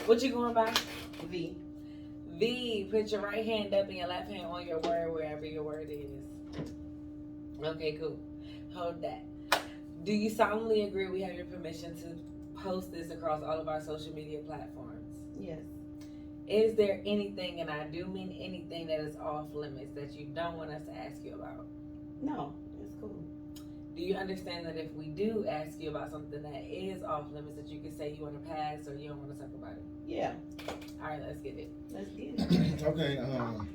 What you going by? V. V, put your right hand up and your left hand on your word wherever your word is. Okay, cool. Hold that. Do you solemnly agree we have your permission to post this across all of our social media platforms? Yes. Is there anything, and I do mean anything, that is off limits that you don't want us to ask you about? No, it's cool. Do you understand that if we do ask you about something that is off limits, that you can say you want to pass or you don't want to talk about it? Yeah. All right, let's get it. Let's get it. Okay, damn.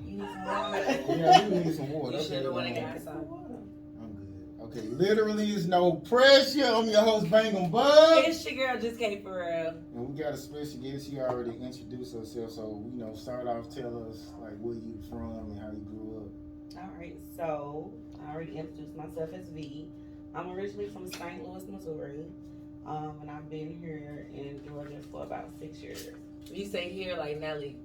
You need some water? Yeah, you need some water. You should have went and got I'm some. good. Okay, literally is no pressure. I'm your host, Bangem Bugg. It's your girl, just came for real. And we got a special guest. She already introduced herself, so start off, tell us like where you from and how you grew up. All right, so I already introduced myself as V. I'm originally from St. Louis, Missouri, and I've been here in Georgia for about 6 years. You say here like Nelly.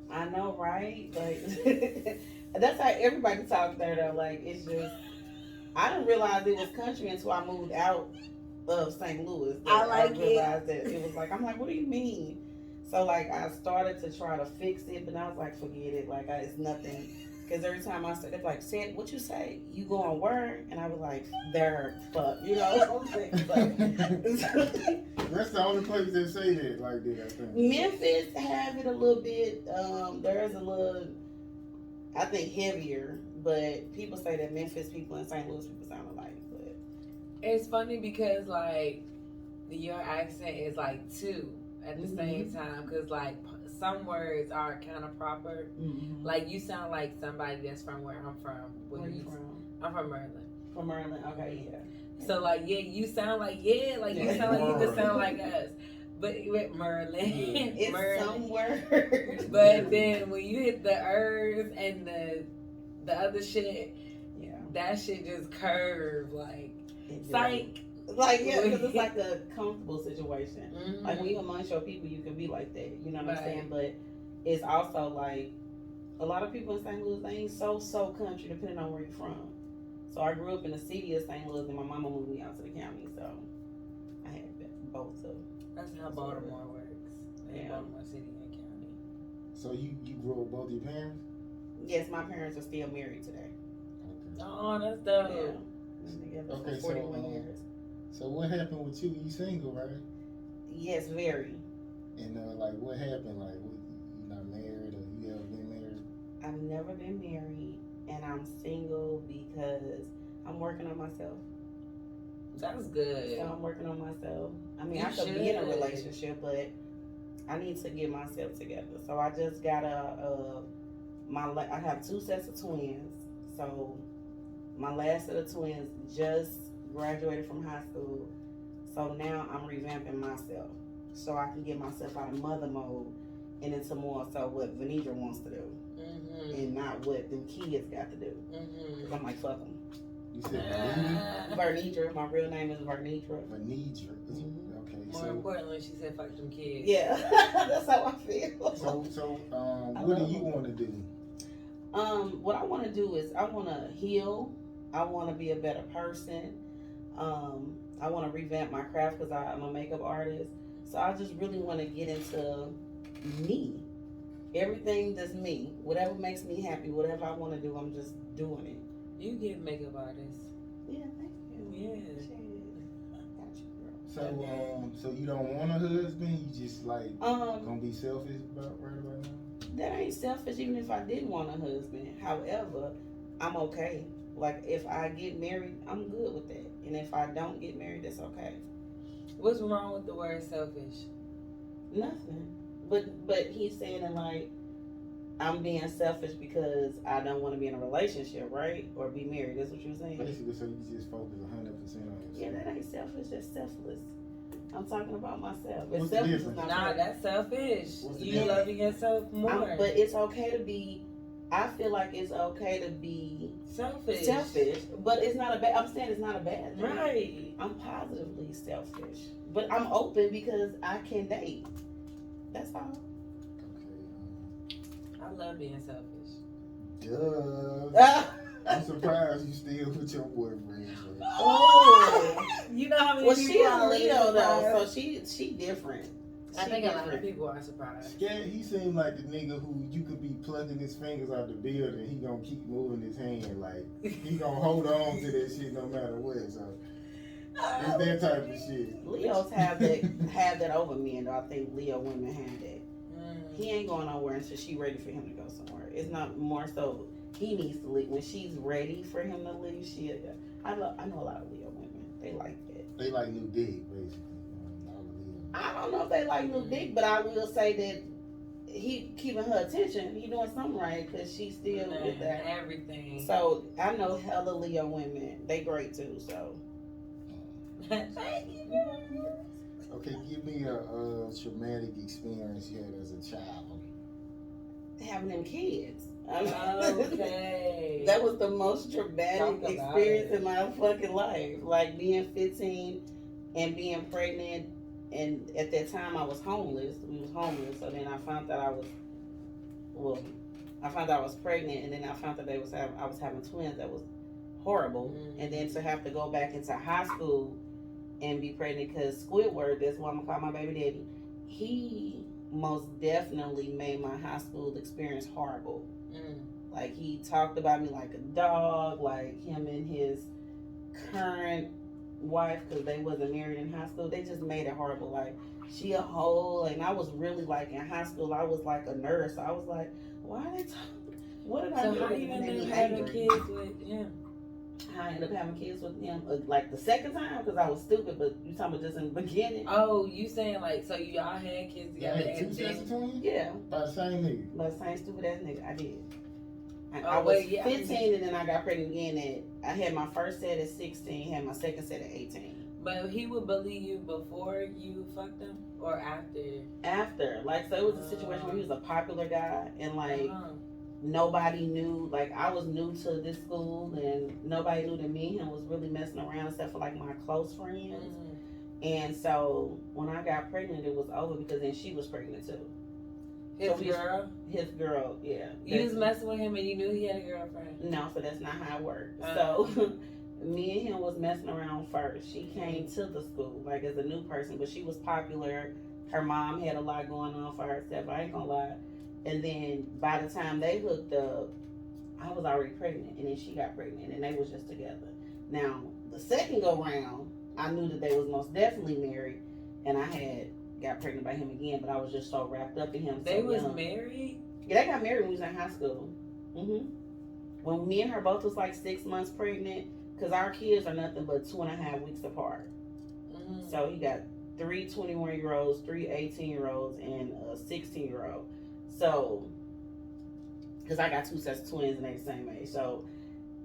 I know, right? Like that's how everybody talks there, though. Like it's just, I didn't realize it was country until I moved out of St. Louis. I realized that it was like, I'm like, what do you mean? So like I started to try to fix it, but I was like, forget it. Like it's nothing. Because every time I said, they're like, said, what you say? You going where? And I was like, there, fuck. You know what I'm saying? That's the only place that say that like that, I think. Memphis have it a little bit. There's a little, I think, heavier. But people say that Memphis people and St. Louis people sound alike. But It's funny because like your accent is like two at the same time. Because like some words are kind of proper. Like you sound like somebody that's from where I'm from. Where you from? I'm from Maryland. From Maryland, okay, yeah. So like you sound like you sound like you could sound like us, but with Maryland, It's Maryland. some words. But then when you hit the ers and the other shit, Yeah, that shit just curve like it psych. like yeah, because it's like a comfortable situation. Mm-hmm. Like when you amongst your people, you can be like that. You know what I'm Right. saying? But it's also like a lot of people in St. Louis, they ain't so country depending on where you're from. So I grew up in the city of St. Louis, and my mama moved me out to the county. So I had both of them. That's how Baltimore works. Yeah. Baltimore City and county. So you grew up with both your parents? Yes, my parents are still married today. Okay. Oh, that's dope. Yeah. Been together Okay, for 41 years. So what happened with you? You single, right? Yes, very. And like what happened? Like you not married or you ever been married? I've never been married, and I'm single because I'm working on myself. That's good. So I'm working on myself. I mean, You I could be in a should. relationship, but I need to get myself together. So I just got I have 2 sets of twins. So my last set of twins just graduated from high school. So now I'm revamping myself so I can get myself out of mother mode and into more so what Venedra wants to do and not what them kids got to do. Because I'm like, fuck them. You said Venedra, my real name is Venedra. Venedra. Okay. More importantly, she said, "Fuck them kids." Yeah, that's how I feel. So what do you want to do? What I want to do is I want to heal. I want to be a better person. I want to revamp my craft because I'm a makeup artist. So I just really want to get into me. Everything that's me. Whatever makes me happy, whatever I want to do, I'm just doing it. You get makeup artists. Yeah, thank you. Yeah. Got you, girl. So you don't want a husband? You just like gonna be selfish about right now? That ain't selfish even if I didn't want a husband. However, I'm okay. Like if I get married, I'm good with that. And if I don't get married, that's okay. What's wrong with the word selfish? Nothing. But he's saying that like I'm being selfish because I don't want to be in a relationship, right? Or be married. That's what you're saying? Basically, so you just focus 100% on yourself. Yeah, that ain't selfish. That's selfless. I'm talking about myself. What's It's the selfish. difference? Nah, that's selfish. What's the You difference? loving yourself more. But it's okay to be. I feel like it's okay to be selfish. but it's not a bad. I'm saying it's not a bad thing. Right. I'm positively selfish, but I'm open because I can date. That's all. Okay. I love being selfish. Duh. I'm surprised you still with your boyfriend. Oh, You know how many Well, people she a are Leo though, surprised? so she different. I She think a lot of different. people are surprised. Yeah, he seemed like the nigga who you could be plucking his fingers out the building and he gonna keep moving his hand. Like, he gonna hold on to that shit no matter what. So, it's that type of shit. Leos have that over men though. I think Leo women have that. He ain't going nowhere until she ready for him to go somewhere. It's not more so he needs to leave. When she's ready for him to leave, I know a lot of Leo women. They like that. They like new dick, basically. I don't know if they like new dick, but I will say that he keeping her attention. He doing something right because she's still with that. Everything. So I know hella Leo women. They great too. So. Thank you. Okay, give me a traumatic experience you had as a child. Having them kids. Okay. That was the most traumatic Talk about experience it. in my fucking life. Like being 15 and being pregnant, and at that time I was homeless. We was homeless, so then I found that I was pregnant, and then I found that I was having twins. That was horrible. And then to have to go back into high school and be pregnant because Squidward, that's what I'm gonna call my baby daddy, he most definitely made my high school experience horrible. Like, he talked about me like a dog, like him and his current wife, because they wasn't married in high school, they just made it horrible. Like, she a hoe, and I was really like, in high school I was like a nurse. I was like, why are they talking? What did I do? So how you ended up having kids with him? I ended up having kids with him like the second time because I was stupid, but you talking about just in the beginning? Oh, you saying like, so y'all had kids Y'all together had two and sets of then... twins? Yeah. By the same nigga? By the same stupid ass nigga, I did. Oh, I was wait, yeah. 15 and then I got pregnant again I had my first set at 16, had my second set at 18. But he would believe you before you fucked him or after? After. Like, so it was a situation where he was a popular guy and like nobody knew, like I was new to this school and nobody knew that me and him was really messing around except for like my close friends. And so when I got pregnant, it was over because then she was pregnant too. His girl? His girl, yeah. You was messing with him and you knew he had a girlfriend? No, so that's not how it worked. So me and him was messing around first. She came to the school like as a new person, but she was popular. Her mom had a lot going on for herself. I ain't gonna lie. And then by the time they hooked up, I was already pregnant, and then she got pregnant, and they was just together. Now the second go round, I knew that they was most definitely married, and I had got pregnant by him again, but I was just so wrapped up in him. They was married? Yeah, they got married when we was in high school. When me and her both was like 6 months pregnant, because our kids are nothing but 2.5 weeks apart. So he got 3 21-year-olds, 3 18-year-olds, and a 16-year-old. So, because I got 2 sets of twins and they the same age. So,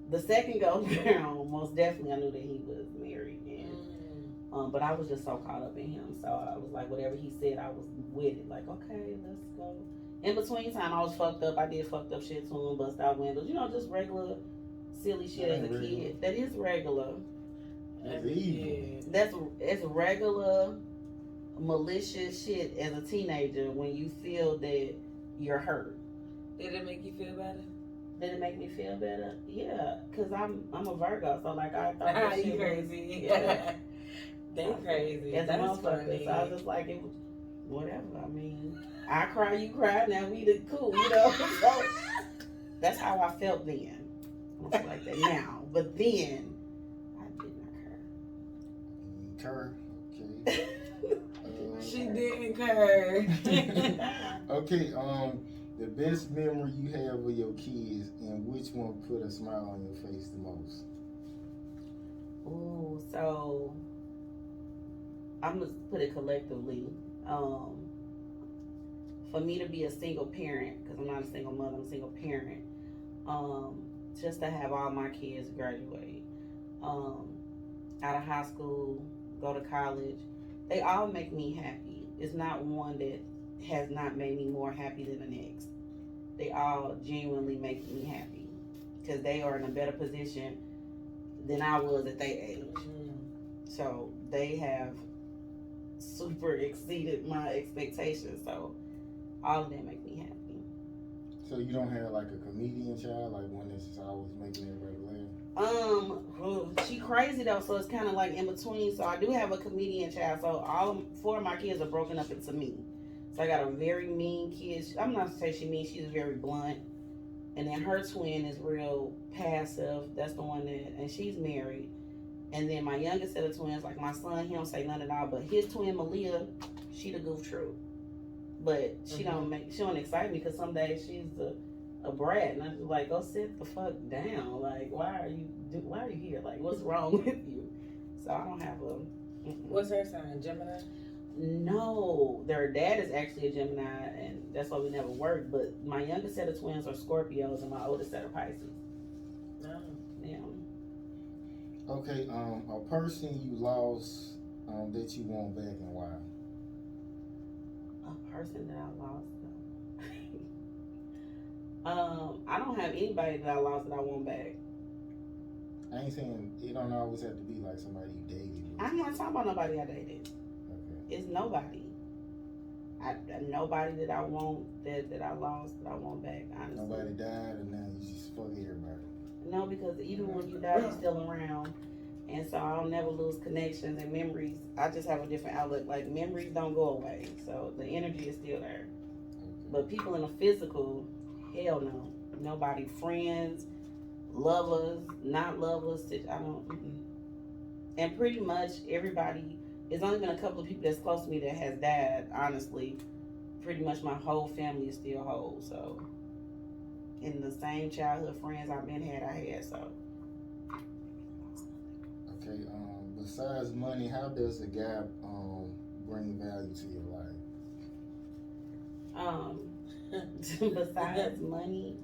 the second go round, most definitely I knew that he was married. And, but I was just so caught up in him. So, I was like, whatever he said, I was with it. Like, okay, let's go. In between time, I was fucked up. I did fucked up shit to him, bust out windows. You know, just regular silly shit as a kid. That is regular. That's evil. It's regular malicious shit as a teenager when you feel that you're hurt. Did it make you feel better? Did it make me feel better? Yeah, because I'm a Virgo, so like I thought that you shit crazy. Yeah. They crazy. That's funny. So I was just like, it was whatever. I mean, I cry, you cry. Now we the cool, you know. So that's how I felt then. I don't feel like that now, but then I did not Cur. Okay. She didn't cur. Okay, the best memory you have of your kids and which one put a smile on your face the most? Ooh, so I'm gonna put it collectively. For me to be a single parent, because I'm not a single mother, I'm a single parent. Just to have all my kids graduate out of high school, go to college, they all make me happy. It's not one that has not made me more happy than the next. They all genuinely make me happy because they are in a better position than I was at their age. So they have super exceeded my expectations. So all of them make me happy. So you don't have like a comedian child, like one that's just always making everybody laugh? She crazy. crazy though, so it's kind of like in between. So I do have a comedian child. So all 4 of my kids are broken up into me. So I got a very mean kid. I'm not to say she mean. She's very blunt. And then her twin is real passive. That's the one and she's married. And then my youngest set of twins, like my son, he don't say none at all. But his twin Malia, she the goof troop. But she don't excite me because some days she's a brat, and I'm just like, go sit the fuck down. Like, why are you here? Like, what's wrong with you? So I don't have a. What's her sign? Gemini? No, their dad is actually a Gemini, and that's why we never worked. But my youngest set of twins are Scorpios, and my oldest set are Pisces. No. Yeah. Okay, a person you lost that you want back and why? A person that I lost. I don't have anybody that I lost that I want back. I ain't saying it don't always have to be like somebody you dated. I'm not talking about nobody I dated. Okay. It's nobody. Nobody that I want that I lost that I want back. Honestly. Nobody died, and now you just fuck everybody. No, because even when you die, you're still around, and so I'll never lose connections and memories. I just have a different outlook. Like memories don't go away, so the energy is still there. Okay. But people in the physical, hell no. Nobody, friends, lovers, not lovers. I don't. And pretty much everybody. There's only been a couple of people that's close to me that has died. Honestly, pretty much my whole family is still whole. So, in the same childhood friends I've been had, I had. So. Okay. Besides money, how does a guy bring value to your life? Besides money,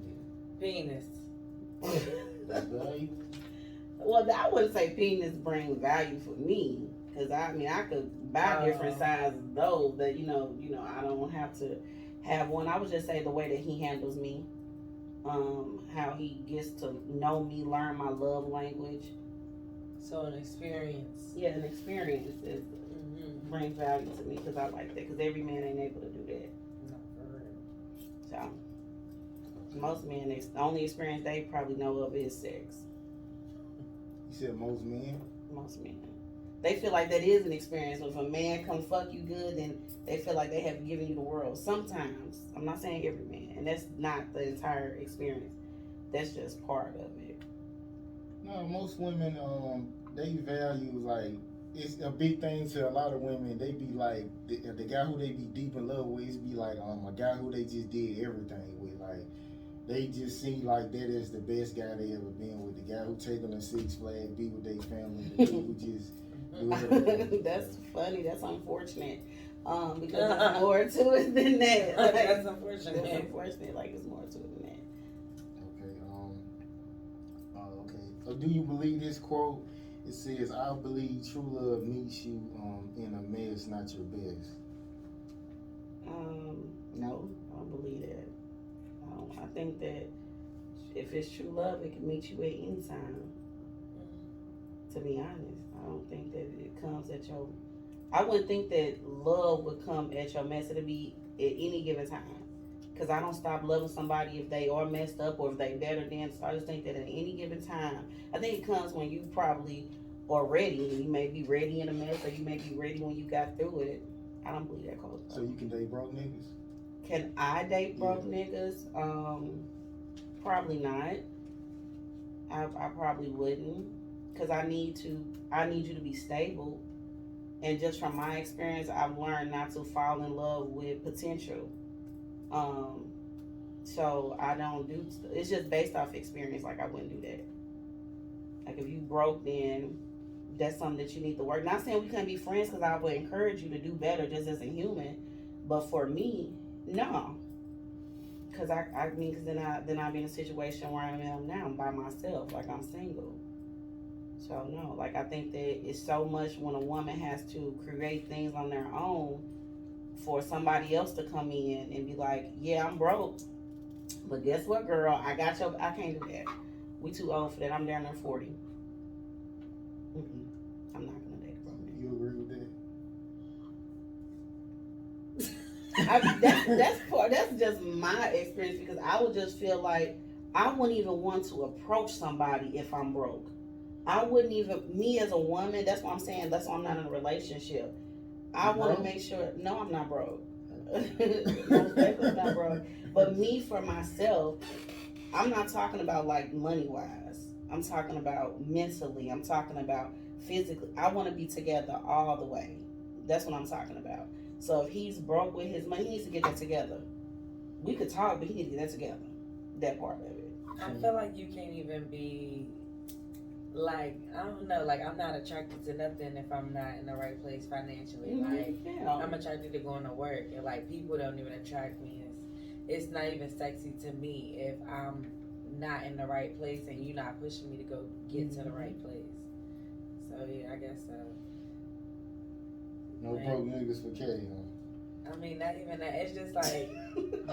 penis. Value? Well, I wouldn't say penis brings value for me, because I could buy different sizes of those that I don't have to have one. I would just say the way that he handles me, how he gets to know me, learn my love language. So an experience. Yeah, an experience brings value to me because I like that. Because every man ain't able to do that. No, for real. So most men, the only experience they probably know of is sex. You said most men? Most men. They feel like that is an experience. If a man come fuck you good, then they feel like they have given you the world. Sometimes. I'm not saying every man. And that's not the entire experience. That's just part of it. No, most women, they value, like, it's a big thing to a lot of women. They be like, the guy who they be deep in love with, be like, a guy who they just did everything with. Like, they just see like that as the best guy they ever been with. The guy who take them to Six Flags, be with their family, the dude who just do everything. That's funny. That's unfortunate. Because there's more to it than that. Like, that's unfortunate. That's unfortunate. Like, there's more to it than that. Okay. Do you believe this quote? It says, "I believe true love meets you in a mess, not your best." No, I don't believe that. I think that if it's true love, it can meet you at any time. To be honest, I don't think that it comes at your. I wouldn't think that love would come at your mess. It'll be at any given time. Because I don't stop loving somebody if they are messed up or if they better than. So I just think that at any given time, I think it comes when you probably are ready. You may be ready in a mess, or you may be ready when you got through it. I don't believe that goes. So you can date broke niggas? Can I date broke niggas? Probably not. I probably wouldn't, because I need you to be stable. And just from my experience, I've learned not to fall in love with potential. So I don't do. It's just based off experience. Like, I wouldn't do that. Like, if you broke, then that's something that you need to work. Not saying we couldn't be friends, because I would encourage you to do better just as a human. But for me, no. Because because then I'll be in a situation where I am now. I'm by myself. Like, I'm single. So no, like, I think that it's so much when a woman has to create things on their own for somebody else to come in and be like, yeah, I'm broke, but guess what, girl? I got your. I can't do that. We too old for that. I'm down there 40. I'm not gonna date a broke nigga. You agree with that? That's just my experience, because I would just feel like I wouldn't even want to approach somebody if I'm broke. I wouldn't even, me as a woman, that's what I'm saying. That's why I'm not in a relationship. I want to make sure, no, I'm not broke. Most definitely not broke. But me for myself, I'm not talking about like money wise. I'm talking about mentally. I'm talking about physically. I want to be together all the way. That's what I'm talking about. So if he's broke with his money, he needs to get that together. We could talk, but he needs to get that together. That part of it. I feel like you can't even be like, I don't know, like I'm not attracted to nothing if I'm not in the right place financially. Like I'm attracted to going to work, and like people don't even attract me. It's not even sexy to me if I'm not in the right place and you're not pushing me to go get to the right place. So yeah, I guess so. No broke niggas for K, huh? I mean, not even that. It's just like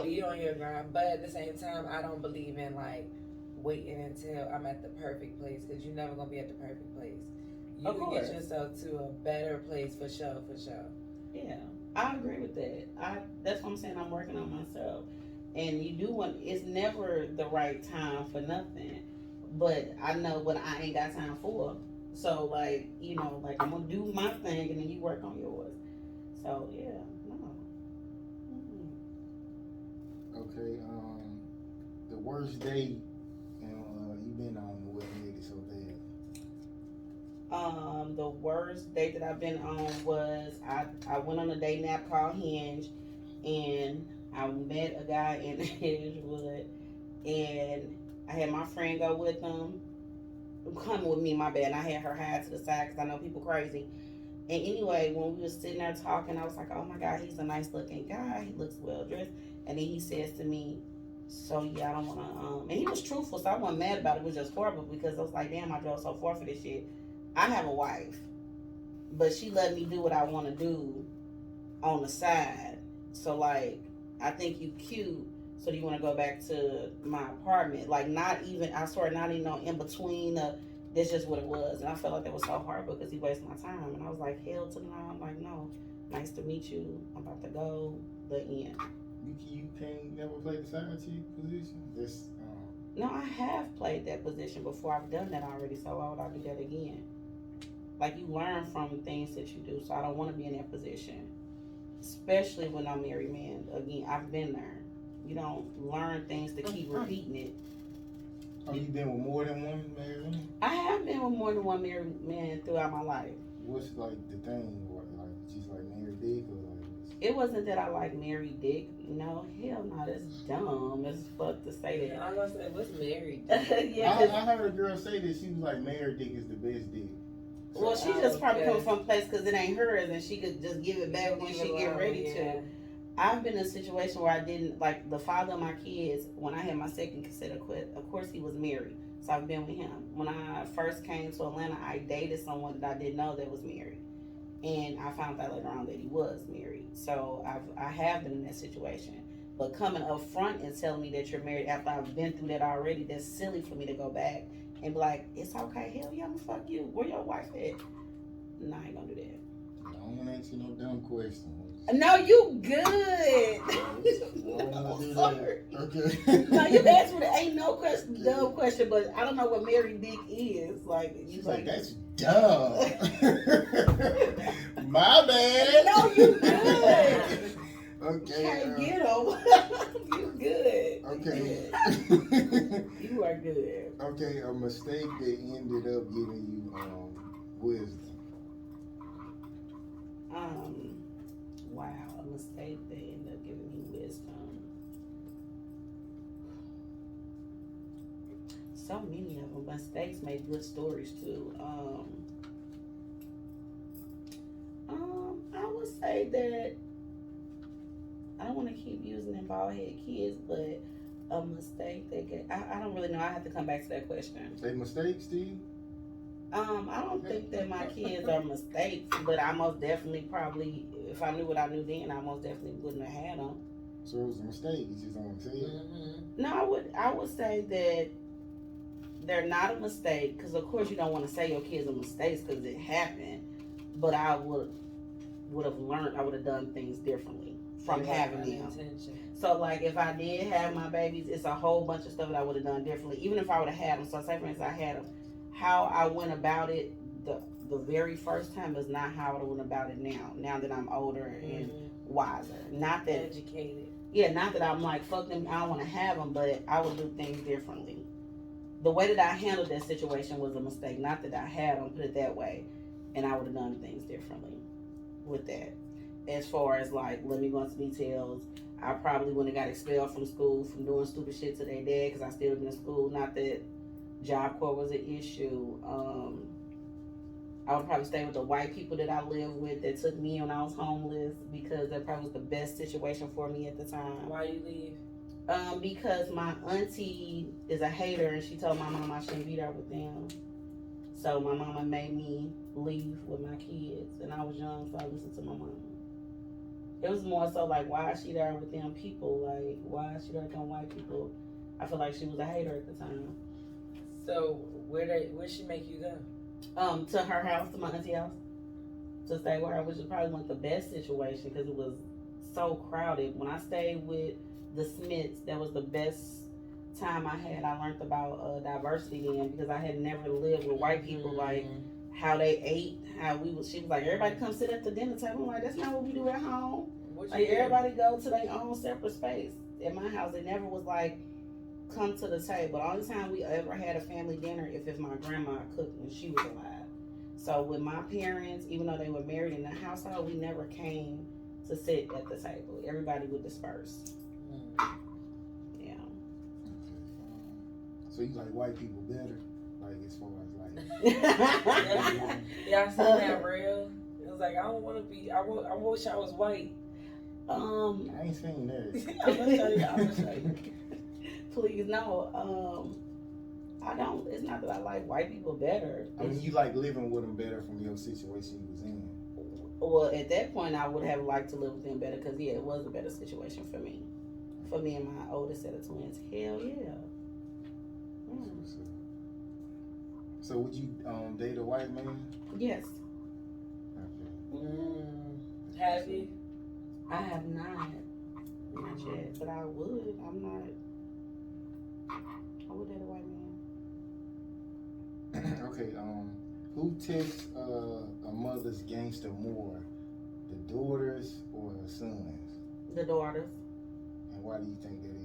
be on your grind, but at the same time, I don't believe in like waiting until I'm at the perfect place, because you're never gonna be at the perfect place. You can get yourself to a better place for sure, for sure. Yeah, I agree with that. That's what I'm saying. I'm working on myself, and you do want. It's never the right time for nothing, but I know what I ain't got time for. So like, you know, like I'm gonna do my thing, and then you work on yours. So yeah, no. Okay, the worst date you been on, what made it so bad? The worst date that I've been on was I went on a dating app called Hinge, and I met a guy in Edgewood, and I had my friend go with him. Come with me, my bad. And I had her hide to the side because I know people crazy. And anyway, when we were sitting there talking, I was like, oh my God, he's a nice looking guy. He looks well dressed. And then he says to me, so yeah, I don't want to, and he was truthful, so I wasn't mad about it. It was just horrible because I was like, damn, I drove so far for this shit. I have a wife, but she let me do what I want to do on the side. So like, I think you cute. So do you want to go back to my apartment? Like not even, I swear, not even in between. That's just what it was. And I felt like that was so hard because he wasted my time. And I was like, hell to the no. I'm like, no, nice to meet you. I'm about to go. The end. You can't never play the side chick position? No, I have played that position before. I've done that already. So why would I do that again? Like you learn from things that you do. So I don't want to be in that position. Especially when I'm married man. Again, I've been there. You don't learn things to keep repeating it. Oh, you been with more than one married man? I have been with more than one married man throughout my life. What's like the thing? What, like just like married dick or like? It wasn't that I like married dick. No, hell no, that's dumb as fuck to say that. I was gonna say, what's married dick? Yeah, I heard a girl say that she was like married dick is the best dick. So, well, she just probably comes from a place because it ain't hers and she could just give it back when she get ready to. I've been in a situation where I didn't, like the father of my kids, when I had my second kid, of course he was married. So I've been with him. When I first came to Atlanta, I dated someone that I didn't know that was married. And I found out later on that he was married. So I have been in that situation. But coming up front and telling me that you're married after I've been through that already, that's silly for me to go back and be like, it's okay, hell yeah, I'm gonna fuck you. Where your wife at? No, I ain't gonna do that. I don't want to ask you no dumb questions. No, you good. I'm sorry. Okay. No, you asked me. Ain't no question, dumb question, but I don't know what married dick is. Like, she's like, that's dumb. My bad. No, you good. Okay. Can't get him. You good. Okay. You are good. Okay, a mistake that ended up giving you wisdom. Wow, a mistake that ended up giving me wisdom. So many of them. Mistakes make good stories too. I would say that I don't want to keep using them bald head kids, but a mistake that I don't really know. I have to come back to that question. They mistakes, Steve? I don't think that my kids are mistakes, but I most definitely probably, if I knew what I knew then, I most definitely wouldn't have had them. So it was a mistake. You just don't want to say it. No, I would say that they're not a mistake because, of course, you don't want to say your kids are mistakes because it happened. But I would have learned. I would have done things differently from having them. So, like, if I did have my babies, it's a whole bunch of stuff that I would have done differently. Even if I would have had them. So, say for instance, I had them. how I went about it the very first time is not how I went about it now. Now that I'm older and wiser, not that educated. Yeah, not that I'm like fuck them. I don't want to have them, but I would do things differently. The way that I handled that situation was a mistake. Not that I had them, put it that way, and I would have done things differently with that. As far as like, let me go into details. I probably wouldn't have got expelled from school from doing stupid shit to their dad because I still been in school. Not that Job Corps was an issue. I would probably stay with the white people that I lived with that took me when I was homeless because that probably was the best situation for me at the time. Why you leave? Because my auntie is a hater and she told my mom I shouldn't be there with them. So my mama made me leave with my kids, and I was young, so I listened to my mama. It was more so like, why is she there with them people? Like, why is she there with them white people? I feel like she was a hater at the time. So where she make you go? To her house, to my auntie house, to stay with her, which is probably one of the best situation because it was so crowded. When I stayed with the Smiths, that was the best time I had. I learned about diversity then because I had never lived with white people, like how they ate, she was like, everybody come sit at the dinner table. I'm like, that's not what we do at home. Like everybody go to their own separate space. At my house, it never was like come to the table. The only time we ever had a family dinner if my grandma cooked when she was alive. So with my parents, even though they were married in the household, we never came to sit at the table. Everybody would disperse. Yeah. Okay. So you like white people better? Like as far as like Yeah, I seen that real. It was like I don't want to be. I wish I was white. I ain't seen that. I'm gonna show you. I'm gonna show you. Please no. I don't. It's not that I like white people better. I mean, you like living with them better from your situation you was in. Well, at that point, I would have liked to live with them better because yeah, it was a better situation for me. For me and my oldest set of twins. Hell yeah. So would you date a white man? Yes. Okay. Have you? I have not yet, but I would. I would date a white man. Okay. Who tests a mother's gangster more, the daughters or the sons? The daughters. And why do you think that is?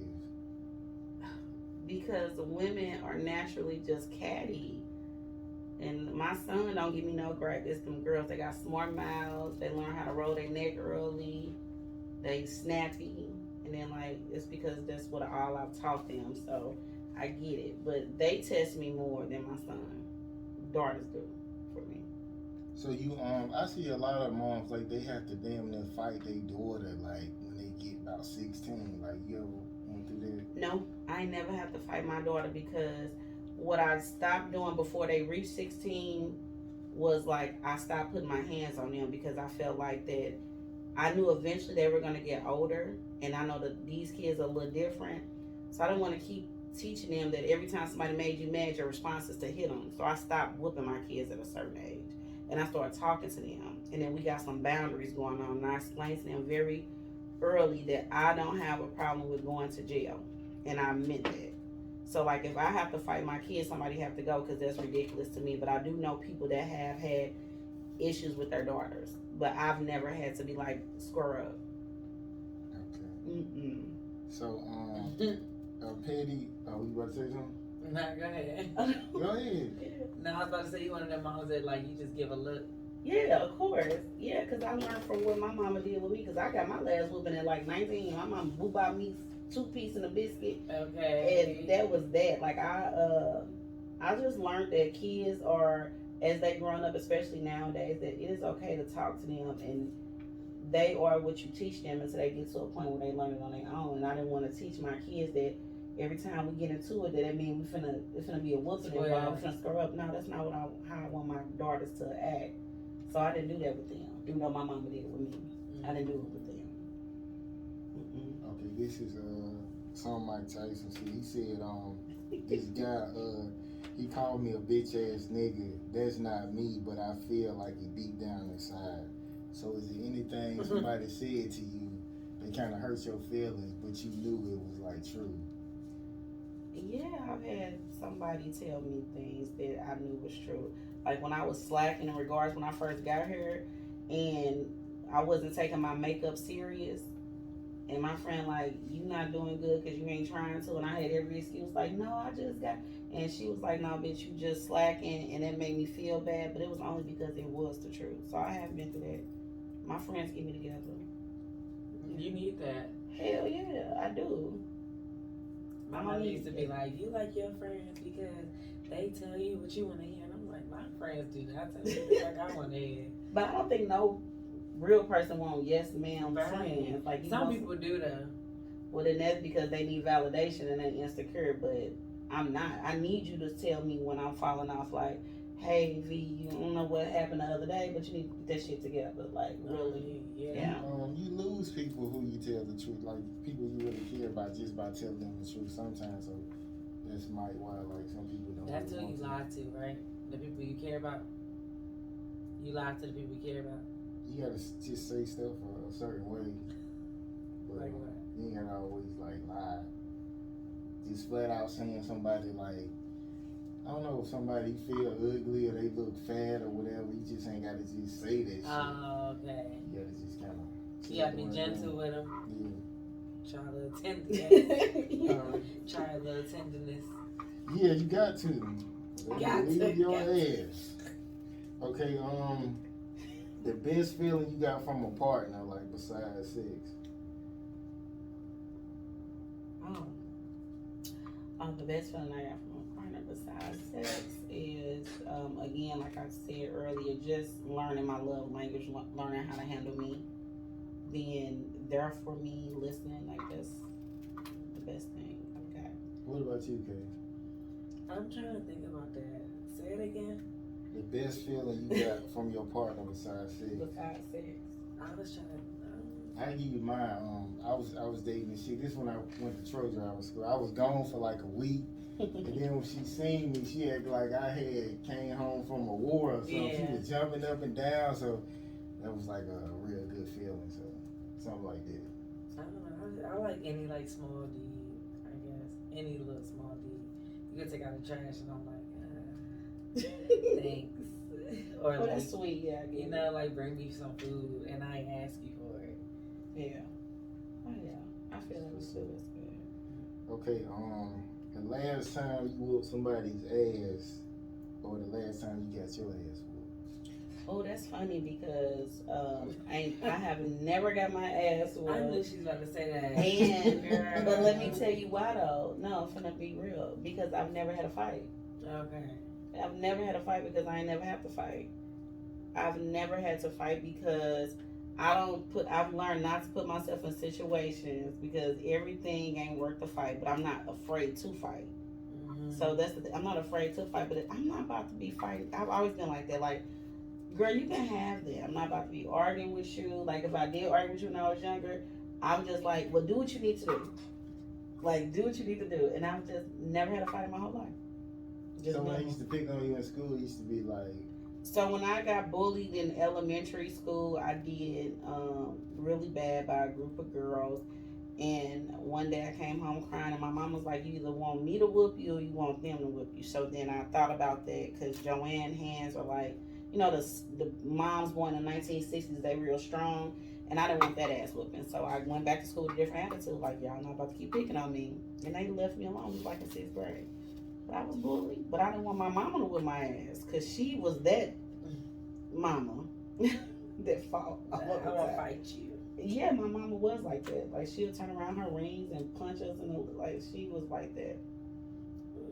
Because the women are naturally just catty. And my son don't give me no crap. It's them girls. They got smart mouths. They learn how to roll their neck early. They snappy. And then like it's because that's what all I've taught them. So I get it. But they test me more than my son. Daughters do for me. So you I see a lot of moms like they have to damn near fight their daughter like when they get about 16. Like you ever went through that? No, I ain't never have to fight my daughter because what I stopped doing before they reached 16 was like I stopped putting my hands on them because I felt like that I knew eventually they were going to get older, and I know that these kids are a little different, so I didn't want to keep teaching them that every time somebody made you mad, your response is to hit them. So I stopped whooping my kids at a certain age, and I started talking to them, and then we got some boundaries going on, and I explained to them very early that I don't have a problem with going to jail, and I meant that. So like if I have to fight my kids, somebody have to go because that's ridiculous to me. But I do know people that have had issues with their daughters, but I've never had to be like square up. Okay. So Petty, we about to say something? Nah, go ahead. Go ahead. No, I was about to say you one of them moms that like you just give a look. Yeah, of course. Yeah, because I learned from what my mama did with me. Because I got my last whooping at like 19. My mama whooped out me 2 pieces and a biscuit. Okay. And that was that. Like I just learned that kids are, as they growing up, especially nowadays, that it is okay to talk to them, and they are what you teach them until they get to a point where they learn it on their own. And I didn't want to teach my kids that every time we get into it, that means it's finna be a whooping involved. We're finna screw up. No, that's not how I want my daughters to act. So I didn't do that with them, even though my mama did it with me. I didn't do it with them. Okay, this is some Mike Tyson said. He said, this guy, he called me a bitch ass nigga. That's not me, but I feel like it deep down inside. So is there anything somebody said to you that kind of hurt your feelings, but you knew it was like true? Yeah, I've had somebody tell me things that I knew was true. Like when I was slacking in regards when I first got here, and I wasn't taking my makeup serious. And my friend like, you not doing good because you ain't trying to. And I had every excuse like, no, I just got. And she was like, no, bitch, you just slacking. And that made me feel bad. But it was only because it was the truth. So I have been through that. My friends get me together. You need that. Hell yeah, I do. My mom used to be like, you like your friends because they tell you what you want to hear. And I'm like, my friends do not tell me like I want to hear. But I don't think no real person want yes ma'am friends. Like some people do though. Well, then that's because they need validation and they insecure. But I'm not. I need you to tell me when I'm falling off. Like, hey V, you don't know what happened the other day, but you need to put that shit together. Like really, yeah. You lose people who you tell the truth, like people you really care about, just by telling them the truth. Sometimes, so that's why like some people don't. That's really who you lie to, right? The people you care about. You lie to the people you care about. You gotta just say stuff a certain way. But Like what? you ain't gotta always like lie. Just flat out saying somebody like, I don't know if somebody feel ugly or they look fat or whatever. You just ain't gotta just say that shit. Oh, okay. You gotta just kind of. You gotta be gentle with them. Yeah. Try a little tenderness. Try a little tenderness. Yeah, you got to. Leave your got ass. Okay, the best feeling you got from a partner, like besides sex. The best feeling I got from a partner besides sex is, again, like I said earlier, just learning my love language, learning how to handle me, being there for me, listening. Like that's the best thing I've got. What about you, Kay? I'm trying to think about that. Say it again. The best feeling you got from your partner besides sex. Besides sex. I was trying to. I give you mine. I was dating this shit. This when I went to truck driving school. I was gone for like a week, and then when she seen me, she acted like I had came home from a war or something. Yeah. She was jumping up and down, so that was like a real good feeling. So something like that. I don't know. I like any like small deed. I guess any little small deed. You can take out the trash, and I'm like, thanks. Or Oh, like, that's sweet. Yeah, I get you know, like bring me some food, and I ain't ask you for it. Yeah. Oh yeah. I feel like too. That's good. Okay. The last time you whooped somebody's ass, or the last time you got your ass whooped. Oh, that's funny because I have never got my ass whooped. I knew she was about to say that. And Girl. but let me tell you why though. No, I'm finna be real because I've never had a fight. Okay. I've never had a fight because I ain't never have to fight. I've never had to fight because I've learned not to put myself in situations because everything ain't worth the fight, but I'm not afraid to fight. Mm-hmm. So that's the thing. I'm not afraid to fight, but I'm not about to be fighting. I've always been like that. Like, girl, you can have that. I'm not about to be arguing with you. Like, if I did argue with you when I was younger, I'm just like, well, do what you need to do. Like, do what you need to do. And I've just never had a fight in my whole life. So when I used to pick on you in school, it used to be like. So when I got bullied in elementary school, I did really bad by a group of girls. And one day I came home crying, and my mom was like, you either want me to whoop you or you want them to whoop you. So then I thought about that because Joanne hands are like, you know, the moms born in the 1960s, they real strong. And I didn't want that ass whooping. So I went back to school with a different attitude, like, y'all not about to keep picking on me. And they left me alone. It was like in 6th grade. But I was bullied. But I didn't want my mama to whip my ass because she was that mama that fought. I want to fight you. Yeah, my mama was like that. Like, she'll turn around her rings and punch us, and like she was like that.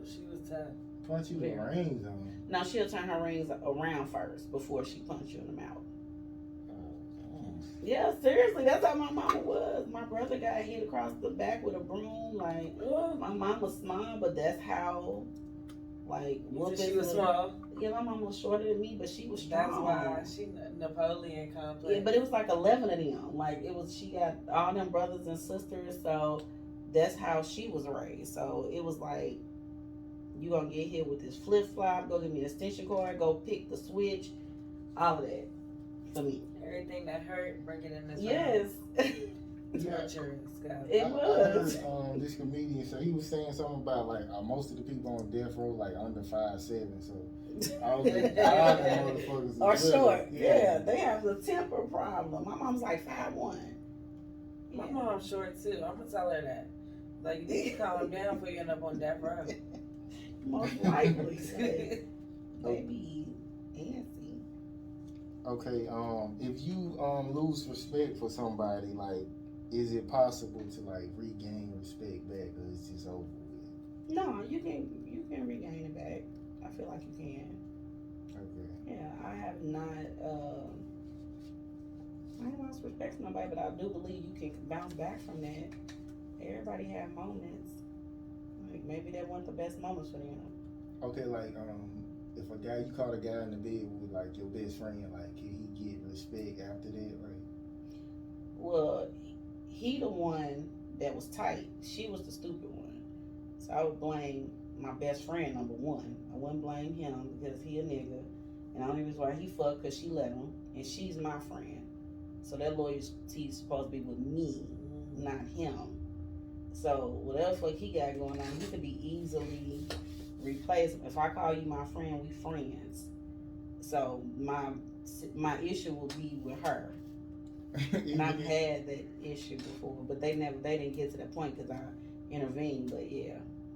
She was tough. Punch you with rings on. No, she'll turn her rings around first before she punch you in the mouth. Yeah, seriously, that's how my mama was. My brother got hit across the back with a broom. Like, my mama's small, but that's how. Like, she was small. Yeah, my mama was shorter than me, but she was strong. That's why she Napoleon complex. Yeah, but it was like 11 of them. Like, it was, she got all them brothers and sisters, so that's how she was raised. So it was like, you gonna get hit with this flip flop, go get me an extension cord, go pick the switch, all of that for me. Everything that hurt, bring it in this Yes. Torturous, It was. I heard this comedian, so he was saying something about like most of the people on death row like under 5'7", so I was like, all the motherfuckers Or is little. short. Yeah, they have the temper problem. My mom's like 5'1". My mom's short too. I'm gonna tell her that. Like, you need to calm down before you end up on death row. Most likely. They be antsy. Okay, if you lose respect for somebody, like, is it possible to like regain respect back, or it's just over with? No, you can regain it back. I feel like you can. Okay. Yeah, I have not. I ain't lost respect for nobody, but I do believe you can bounce back from that. Everybody have moments. Like maybe that weren't the best moments for them. Okay, like if a guy, you caught a guy in the bed with like your best friend, like can he get respect after that? Like, Well, he the one that was tight. She was the stupid one. So I would blame my best friend number one. I wouldn't blame him because he a nigga, and the only reason why he fucked because she let him, and she's my friend. So that loyalty's supposed to be with me, not him. So whatever fuck he got going on, he could be easily replaced. If I call you my friend, we friends. So my issue will be with her. And I've had that issue before, but they didn't get to that point because I intervened. But yeah,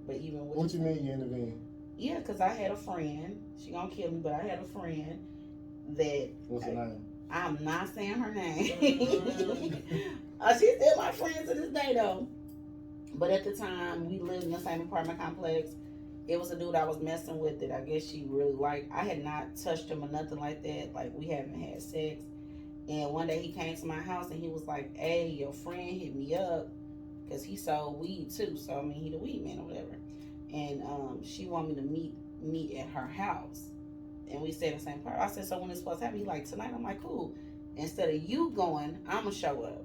but even with what you mean you intervene? Yeah, because I had a friend. She gonna kill me, but I had a friend that. What's her name? I'm not saying her name. She's still my friend to this day though. But at the time, we lived in the same apartment complex. It was a dude I was messing with that I guess she really liked. I had not touched him or nothing like that. Like, we haven't had sex. And one day he came to my house and he was like, hey, your friend hit me up because he sold weed too. So, I mean, he the weed man or whatever. And she wanted me to meet at her house. And we stayed in the same part. I said, so when it's supposed to happen? He like, tonight? I'm like, cool. Instead of you going, I'm going to show up.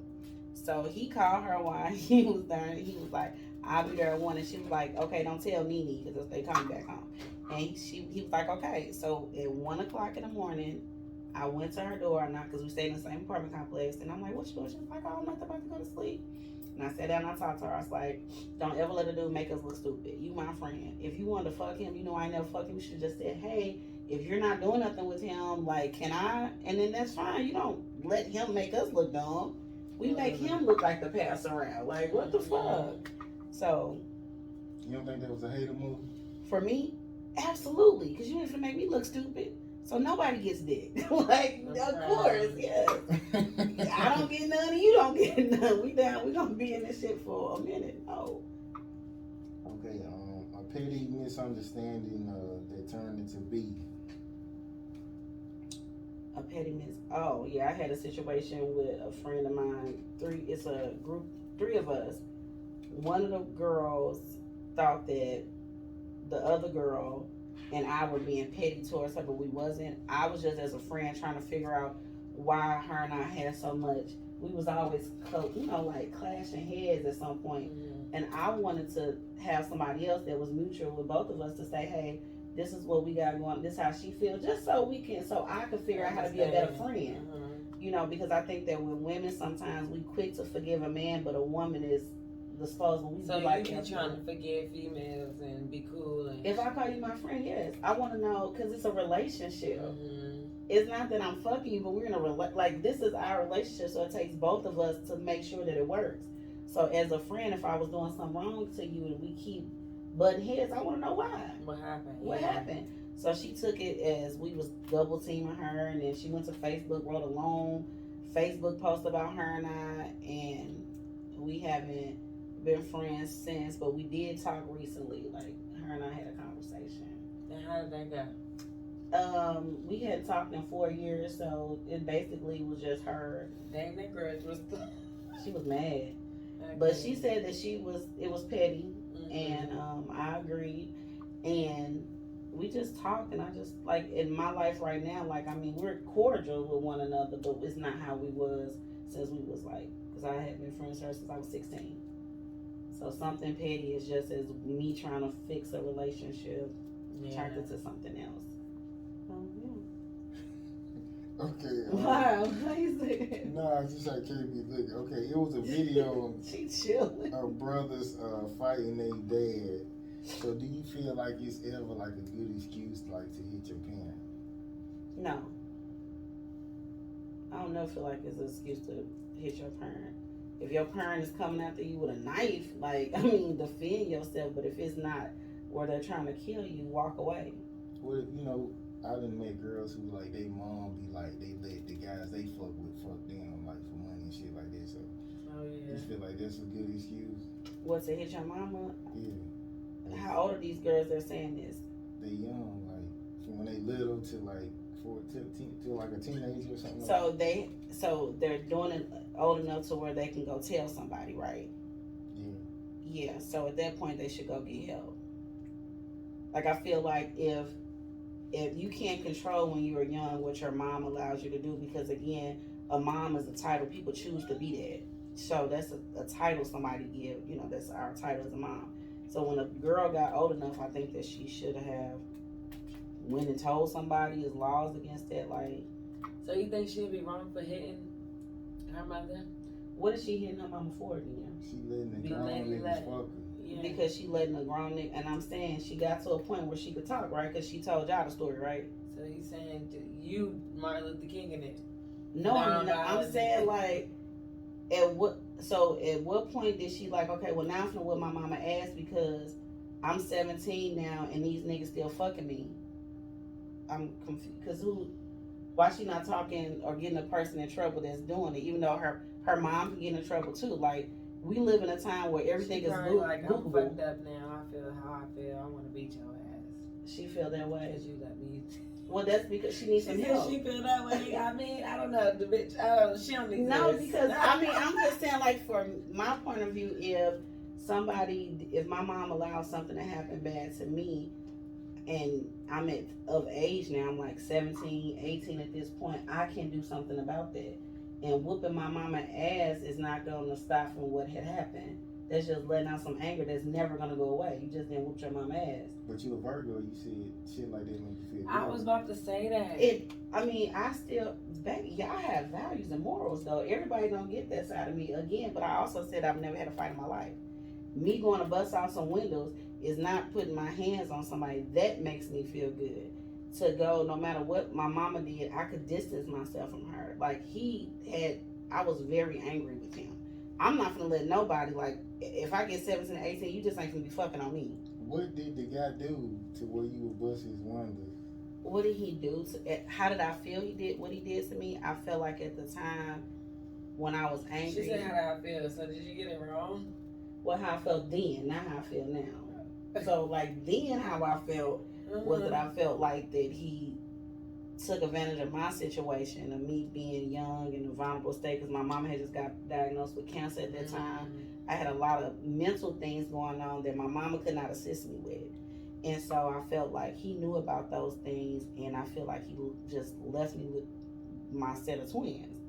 So he called her while he was there. And he was like, I'll be there at 1. And she was like, okay, don't tell Nene because they coming back home. And he was like, okay. So at 1 o'clock in the morning, I went to her door. Not because we stayed in the same apartment complex. And I'm like, what you doing? She was like, oh, I'm not about to go to sleep. And I sat down and I talked to her. I was like, don't ever let a dude make us look stupid. You my friend. If you wanted to fuck him, you know I never fucked him. You should have just said, hey, if you're not doing nothing with him, like, can I? And then that's fine. You don't let him make us look dumb. We make him look like the pass around. Like, what the fuck? So. You don't think that was a hater move? For me, absolutely. Because you ain't gonna make me look stupid. So nobody gets dick. Like, of course, yes. I don't get none and you don't get none. We gonna be in this shit for a minute. Oh. Okay, a petty misunderstanding that turned into beef. A petty oh yeah, I had a situation with a friend of mine. It's a group, 3 of us. One of the girls thought that the other girl and I were being petty towards her, but we wasn't. I was just as a friend trying to figure out why her and I had so much. We was always, like clashing heads at some point. And I wanted to have somebody else that was mutual with both of us to say, hey, this is what we got going. This is how she feels, just so I could figure out how to be a better friend. Because I think that with women, sometimes we quick to forgive a man, but a woman is disposable. So you be trying to forgive females and be cool. And if I call you my friend, yes, I want to know because it's a relationship. It's not that I'm fucking you, but we're in a like this is our relationship, so it takes both of us to make sure that it works. So as a friend, if I was doing something wrong to you and we keep butting heads, I want to know why. What happened? What happened? So she took it as we was double teaming her, and then she went to Facebook, wrote a long Facebook post about her and I, and we haven't been friends since, but we did talk recently. Like, her and I had a conversation. And how did that go? We had talked in 4 years, so it basically was just her. Dang, that grudge was. She was mad, Okay. but she said that it was petty, and I agreed, and we just talked, and I just like in my life right now, like I mean, we're cordial with one another, but it's not how we was since we was like, because I had been friends with her since I was 16. So something petty is just as me trying to fix a relationship turned into something else. Okay. Wow, why you say that? No, it's just like can't be looking. Okay, it was a video She chilling. of brothers fighting their dad. So do you feel like it's ever like a good excuse like to hit your parent? No. I don't know, feel like it's an excuse to hit your parent. If your parent is coming after you with a knife, like, I mean, defend yourself, but if it's not where they're trying to kill you, walk away. Well, you know, I done met girls who like they mom be like they let the guys they fuck them like for money and shit like that. So you feel like that's a good excuse? What, to hit your mama? Yeah. How old are these girls they're saying this? They young, like from when they little to like 14 to like a teenager or something. So they're doing it old enough to where they can go tell somebody, right? Yeah. Yeah. So at that point they should go get help. Like, I feel like if you can't control when you're young what your mom allows you to do, because again, a mom is a title. People choose to be that. So that's a title somebody give. You know, that's our title as a mom. So when a girl got old enough, I think that she should have went and told somebody. There's laws against that. Like, so you think she'd be wrong for hitting her mother? what is she hitting her mama for again? She letting the grown niggas fuck her. Yeah. Because she letting a grown nigga, and I'm saying she got to a point where she could talk, right? Because she told y'all the story, right? So you saying you Martin Luther King in it? No, I'm saying like, at what point did she like, okay, well now I'm finna whip my mama ass because I'm 17 now and these niggas still fucking me. I'm confused because why she not talking or getting a person in trouble that's doing it, even though her mom can get in trouble too. Like, we live in a time where everything is like, I'm Googleable. fucked up now. I feel how I feel. I want to beat your ass. She feel that way. Because you let me. Well, that's because she needs some help. She feel that way. I mean, I don't know. The bitch, she don't need No, this. because I mean, I'm just saying, like, from my point of view, if my mom allows something to happen bad to me, and I'm of age now, I'm like 17, 18 at this point, I can do something about that. And whooping my mama ass is not going to stop from what had happened. That's just letting out some anger that's never going to go away. You just didn't whoop your mama ass. But you a Virgo, you said shit like that make you feel good. I was about to say that. Baby, y'all have values and morals, though. Everybody don't get that side of me again, but I also said I've never had a fight in my life. Me going to bust out some windows is not putting my hands on somebody. That makes me feel good. To go, no matter what my mama did, I could distance myself from her. Like, I was very angry with him. I'm not gonna let nobody, like, if I get 17 or 18, you just ain't gonna be fucking on me. What did the guy do to where you would bust his windows? What did he do? How did I feel he did what he did to me? I felt like at the time when I was angry. She said, how did I feel? So did you get it wrong? Well, how I felt then, not how I feel now. So, like, then how I felt was that I felt like that he took advantage of my situation, of me being young in a vulnerable state, because my mama had just got diagnosed with cancer at that time. I had a lot of mental things going on that my mama could not assist me with. And so I felt like he knew about those things, and I feel like he just left me with my set of twins.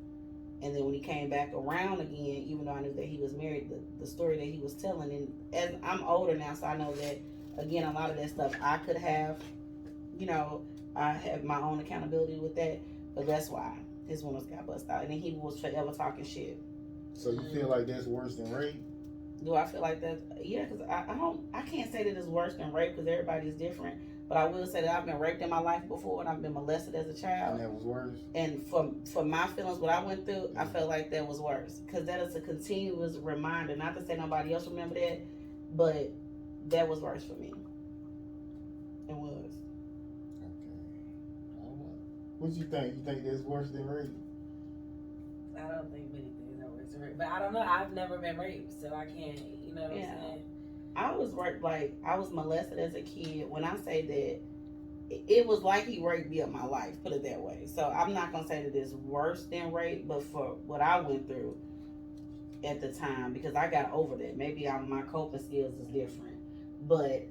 And then when he came back around again, even though I knew that he was married, the story that he was telling, and as I'm older now, so I know that, again, a lot of that stuff I could have, I have my own accountability with that, but that's why his windows got busted out, and then he was forever talking shit. So you feel like that's worse than rape? Do I feel like that? Yeah, because I can't say that it's worse than rape because everybody's different. But I will say that I've been raped in my life before, and I've been molested as a child. And that was worse? And for my feelings, what I went through, I felt like that was worse. Because that is a continuous reminder. Not to say nobody else remember that, but that was worse for me. It was. Okay. What you think? You think that's worse than rape? I don't think many things are worse than rape. But I don't know. I've never been raped, so I can't, you know what I'm saying? I was molested as a kid. When I say that, it was like he raped me up my life, put it that way. So I'm not going to say that it's worse than rape, but for what I went through at the time, because I got over that. Maybe my coping skills is different, but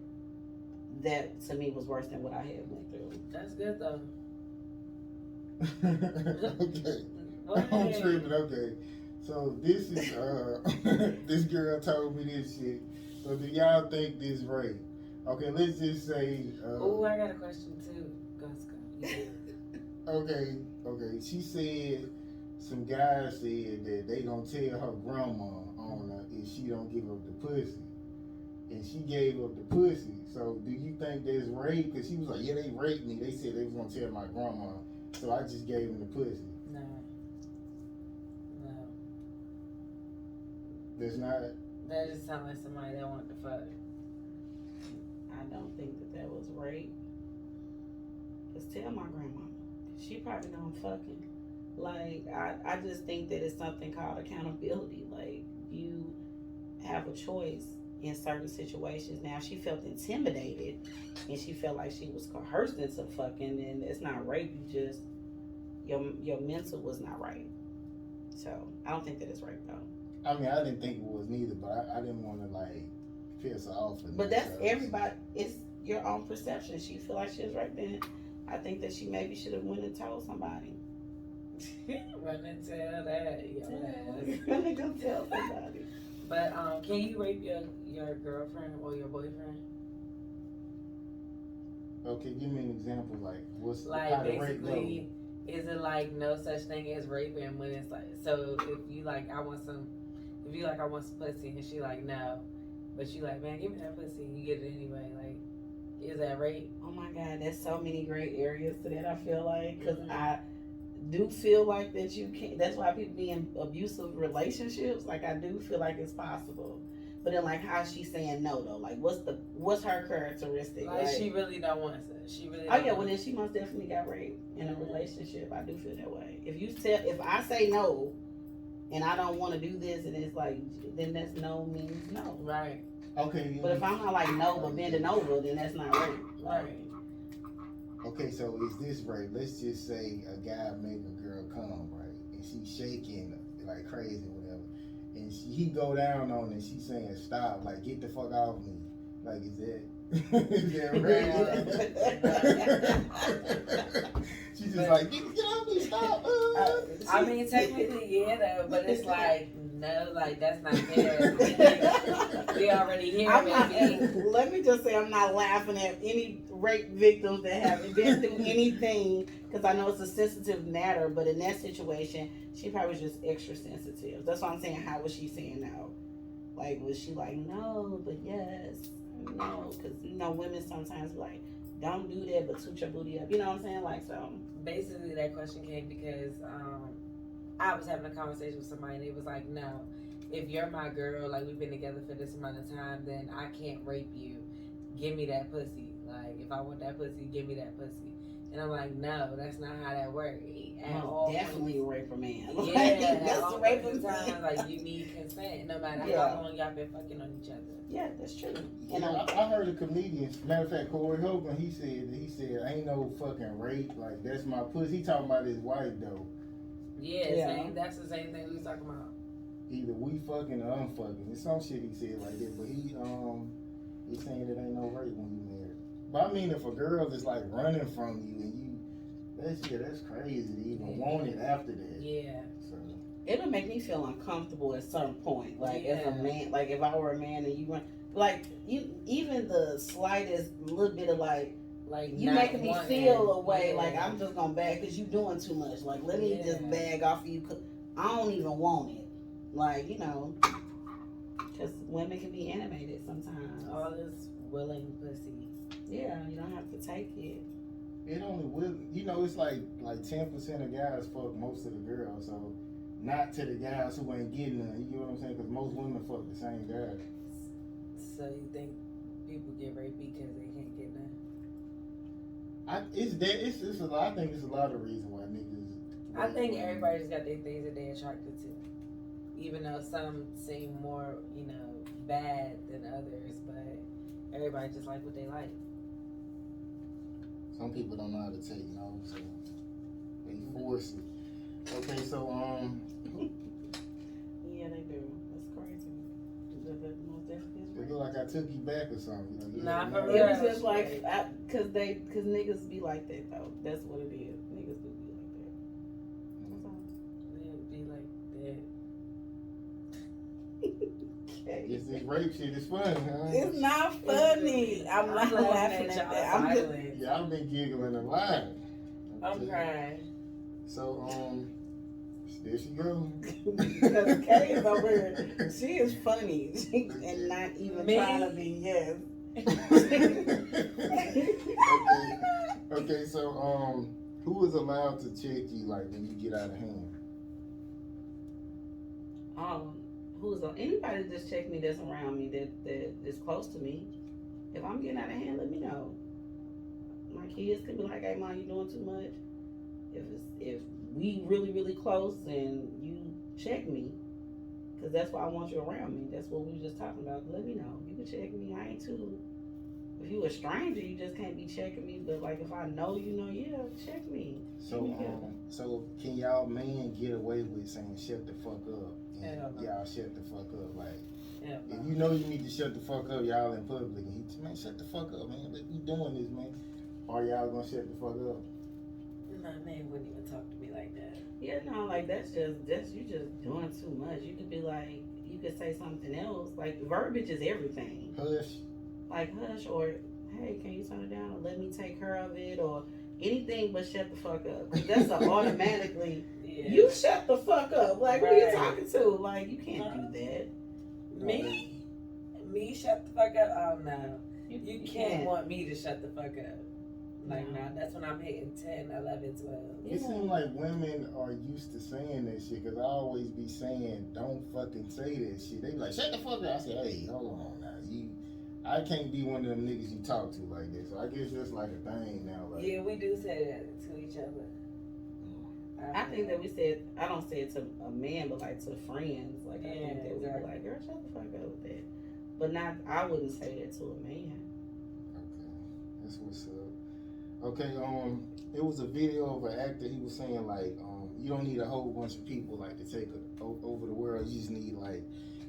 that to me was worse than what I had went through. That's good though. Okay. I'm tripping. Okay. So this is this girl told me this shit. So do y'all think this rape? Okay, let's just say. Oh, I got a question too. Go. Yeah. Okay. She said some guys said that they gonna tell her grandma on her if she don't give up the pussy, and she gave up the pussy. So do you think there's rape? Because she was like, yeah, they raped me. They said they was gonna tell my grandma, so I just gave them the pussy. No. There's not. That just sounds like somebody that want to fuck. I don't think that was rape. Just tell my grandma. She probably know I'm fucking. Like, I just think that it's something called accountability. Like, you have a choice in certain situations. Now, if she felt intimidated and she felt like she was coerced into fucking, then it's not rape. You just, your mental was not right. So, I don't think that it's rape, though. I mean, I didn't think it was neither, but I didn't want to, like, piss her off. But that's everybody. It's your own perception. She feel like she was raped, then I think that she maybe should have went and told somebody. Run and tell that. Let me go tell somebody. But can you rape your girlfriend or your boyfriend? Okay, give me an example. Like, what's Like, how the rape basically, is it like no such thing as raping when it's like, so if you like, I want some pussy, and she like, no, but you like, man, give me that pussy, and you get it anyway, like, is that rape? Oh my God, there's so many great areas to that. I feel like, because I do feel like that you can't. That's why people be in abusive relationships. Like, I do feel like it's possible. But then, like, how she's saying no though? Like, what's her characteristic? Like, she really don't want it. She really. Oh yeah, well then she most definitely got raped in a relationship. I do feel that way. If I say no, and I don't want to do this, and it's like, then that's no means no. Right. Okay. But if I'm not like no, but bending over, then that's not rape. Right. Okay, so is this rape? Let's just say a guy make a girl come, right, and she's shaking like crazy, whatever, and he go down on it. She's saying stop, like get the fuck off me. Like is that rape? She's just like get off me, stop. I mean, technically, yeah, though, but it's like, no, like, that's not fair. We already here, Let me just say, I'm not laughing at any rape victims that haven't been through anything, because I know it's a sensitive matter, but in that situation, she probably was just extra sensitive. That's why I'm saying, how was she saying no? Like, was she like, no, but yes, no, because, women sometimes like, don't do that, but toot your booty up. You know what I'm saying? Like, so. Basically, that question came because I was having a conversation with somebody, and it was like, no, if you're my girl, like, we've been together for this amount of time, then I can't rape you. Give me that pussy. Like, if I want that pussy, give me that pussy. And I'm like, no, that's not how that works. Definitely rape a man. Yeah, that's rape a man. Like, you need consent, no matter how long y'all been fucking on each other. Yeah, that's true. And I heard a comedian, matter of fact, Corey Hogan, he said, ain't no fucking rape. Like, that's my pussy. He talking about his wife, though. Yeah. That's the same thing we was talking about. Either we fucking or I'm fucking. It's some shit he said like that, but he's saying it ain't no rape when you married. But I mean, if a girl is like running from you and that's crazy to even want it after that. Yeah. So it'll make me feel uncomfortable at some point. Like as a man, like if I were a man and you run, like you, even the slightest little bit of like you making me feel a way, like I'm just gonna bag because you doing too much. Like let me just bag off of you. Cause I don't even want it. Like because women can be animated sometimes. All this willing pussy. Yeah, you don't have to take it. It only will, it's like 10% of guys fuck most of the girls, so not to the guys who ain't getting none. You know what I'm saying? Because most women fuck the same guy. So you think people get raped because they can't get none? I think it's a lot of reasons why niggas. I think everybody just got their things that they're attracted to, even though some seem more, bad than others, but everybody just like what they like. Some people don't know how to take no, so they force it. Okay, so yeah, they do. That's crazy. It look like I took you back or something. Nah, for It real. was just like, cause niggas be like that though. That's what it is. Niggas do be like that. That's all. They be like that. Okay. This rape shit is funny, huh? It's not funny. I'm not laughing at that. I've been giggling a lot. I'm crying. So, there she go. Because Kay is over here. She is funny and not even trying to be. Yes. Okay. So, who is allowed to check you like when you get out of hand? Anybody just check me that's around me that is close to me. If I'm getting out of hand, let me know. My kids could be like, "Hey, mom, you doing too much." If we really close, and you check me, because that's why I want you around me. That's what we were just talking about. Let me know. You can check me. I ain't too. If you a stranger, you just can't be checking me. But like if I know you know, yeah, check me. So can y'all men get away with saying shut the fuck up? And y'all shut the fuck up. Like if you know you need to shut the fuck up, y'all in public, and he man shut the fuck up, man. Like, you doing this, man? Or y'all gonna shut the fuck up? My man wouldn't even talk to me like that. Yeah, no, like that's you just doing too much. You could be like, you could say something else. Like verbiage is everything. Hush. Like hush, or hey, can you turn it down, or let me take care of it, or anything but shut the fuck up. Cause that's a automatically you shut the fuck up. Like who you talking to? Like you can't do that. Me shut the fuck up? Oh no. You can't want me to shut the fuck up. Like, nah, that's when I'm hitting 10, 11, 12. It seems like women are used to saying that shit, because I always be saying, don't fucking say that shit. They be like, shut the fuck up. I say, hey, hold on now. I can't be one of them niggas you talk to like that. So I guess that's like a thing now. Like, yeah, we do say that to each other. I think that we said, I don't say it to a man, but like to friends. Like, I think that we be like, girl, shut the fuck up with that. But I wouldn't say that to a man. Okay. That's what's up. Okay, it was a video of an actor. He was saying like, you don't need a whole bunch of people like to take over the world. You just need like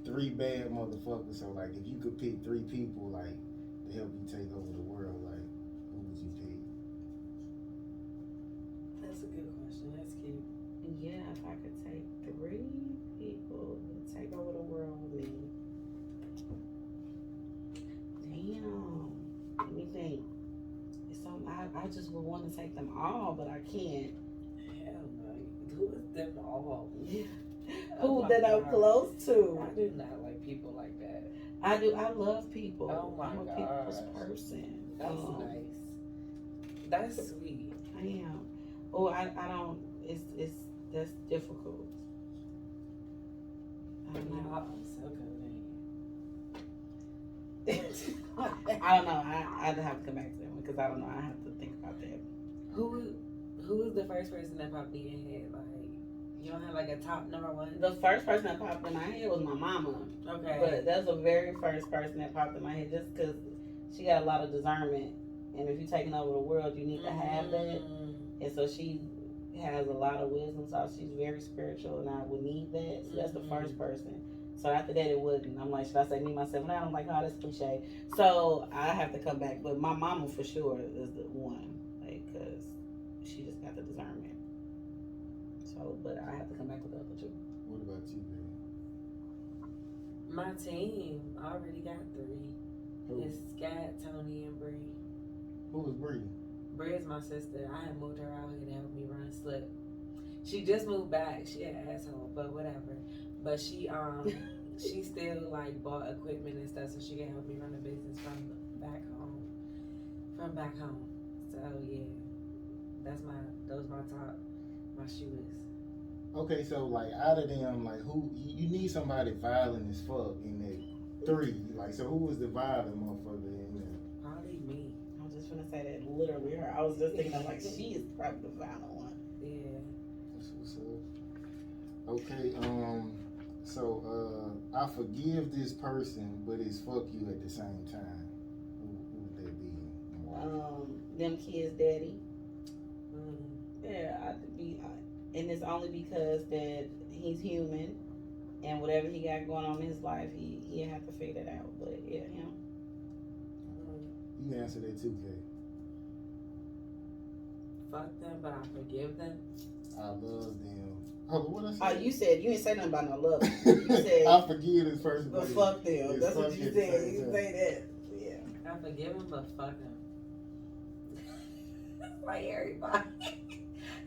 3 bad motherfuckers. So like, if you could pick 3 people like to help you take over the world, like who would you pick? That's a good question. That's cute. Yeah, if I could take 3 people to take over the world with me. Damn. Let me think. I just would want to take them all, but I can't. Hell no. Who is them all? Yeah. Who that I'm close to. I do not like people like that. I do. I love people. Oh my I'm a people's person. That's nice. That's sweet. I am. Oh, I don't. That's difficult. I don't know. I'm so good. I don't know. I'd have to come back to that one because I don't know. I have to think about that. Who is the first person that popped in your head? Like, you don't have like a top number one? The first person that popped in my head was my mama. Okay. But that's the very first person that popped in my head just because she got a lot of discernment. And if you're taking over the world, you need to have that. And so she has a lot of wisdom. So she's very spiritual and I would need that. So that's the first person. So after that, it wouldn't. I'm like, should I say me, myself? And I'm like, oh, that's cliche. So I have to come back. But my mama for sure is the one. Like, because she just got the discernment. So, but I have to come back with the other 2. What about you, baby? My team already got 3. Who? It's Scott, Tony, and Bree. Who was Bree? Bree is my sister. I had moved her out here to help me run Slip. She just moved back. She an asshole, but whatever. But she she still like bought equipment and stuff so she can help me run the business from back home. So yeah, those my top, my shooters. Okay, so like out of them, like who you need somebody violent as fuck in that 3. Like, so who was the violent motherfucker in there? Probably me. I was just gonna say that literally her. I was just thinking of like she is probably the violent one. Yeah. That's what's up. Okay, so I forgive this person, but it's fuck you at the same time. Who would that be? Them kids' daddy. Yeah, and it's only because that he's human, and whatever he got going on in his life, he have to figure that out. But yeah, him. You can answer that too, Kay. Fuck them, but I forgive them. I love them. Oh, what I said? Oh, you said you ain't say nothing about no love. You said I forgive this person. but fuck them. That's what you said. You say that. Yeah. I forgive them, but fuck them. Like everybody.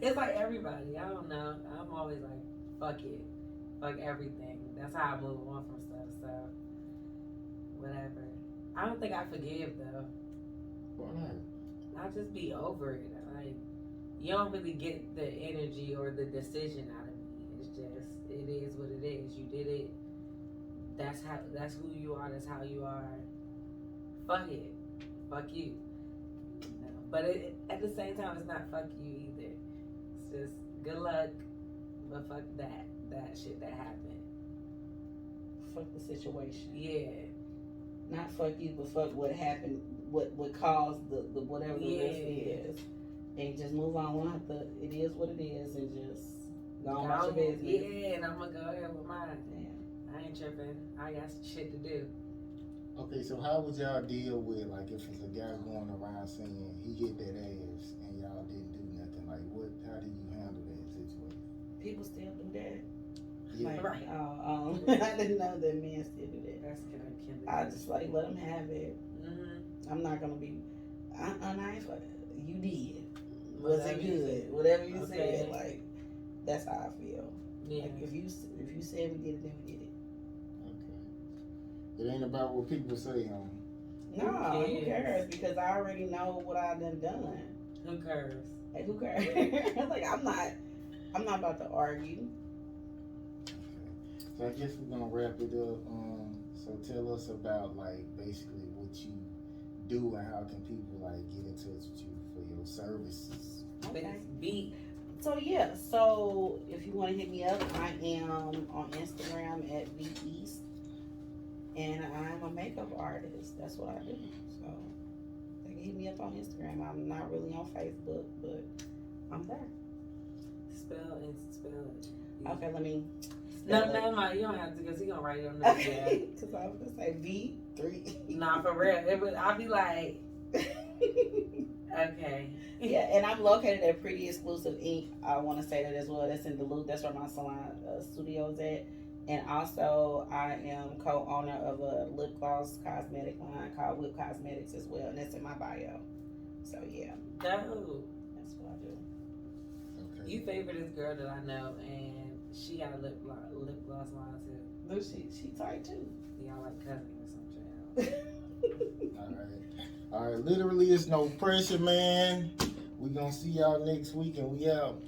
It's like everybody. I don't know. I'm always like, fuck it. Fuck everything. That's how I move on from stuff. So, whatever. I don't think I forgive, though. Why not? I'll just be over it. Like, you don't really get the energy or the decision out of me. It's just, it is what it is. You did it. That's who you are. That's how you are. Fuck it. Fuck you. No. But at the same time, it's not fuck you either. It's just good luck, but fuck that shit that happened. Fuck the situation. Yeah. Not fuck you, but fuck what happened, what caused the whatever the risk is. And just move on. We don't have to, it is what it is, and just go on about your business. Yeah, and I'm gonna go ahead with mine. Yeah. I ain't tripping. I got shit to do. Okay, so how would y'all deal with, like, if it's a guy going around saying he hit that ass and y'all didn't do nothing? Like, how do you handle that situation? People still do that. Yeah. Like, Right. I didn't know that men still do that. That's kind of killing. I just like let them have it. Mm-hmm. I'm not gonna be. I you did. Was it good? Whatever you said, like that's how I feel. Yeah. Like if you said we did it, then we did it. Okay. It ain't about what people say, No, who cares? Because I already know what I done. Who cares? Like who cares? Like I'm not about to argue. Okay. So I guess we're gonna wrap it up. So tell us about like basically what you do and how can people like get in touch with you for your services. Okay. Beat. So yeah, so if you want to hit me up, I am on Instagram at VeeEast, and I'm a makeup artist. That's what I do. So they can hit me up on Instagram. I'm not really on Facebook, but I'm there. Spell it. Okay, let me. No, mind. You don't have to, because he gonna write it on the Okay, because I was gonna say V3. Nah, for real. I'll be like, okay. Yeah, and I'm located at Pretty Exclusive Inc. I want to say that as well. That's in Duluth. That's where my salon studio's at. And also, I am co-owner of a lip gloss cosmetic line called Whip Cosmetics as well, and that's in my bio. So yeah, Dope. that's what I do. Okay. You favor this girl that I know, and she got a lip gloss line too. Look, she tight too. Y'all like cousins or something. All right. Literally, it's no pressure, man. We gonna see y'all next week, and we out.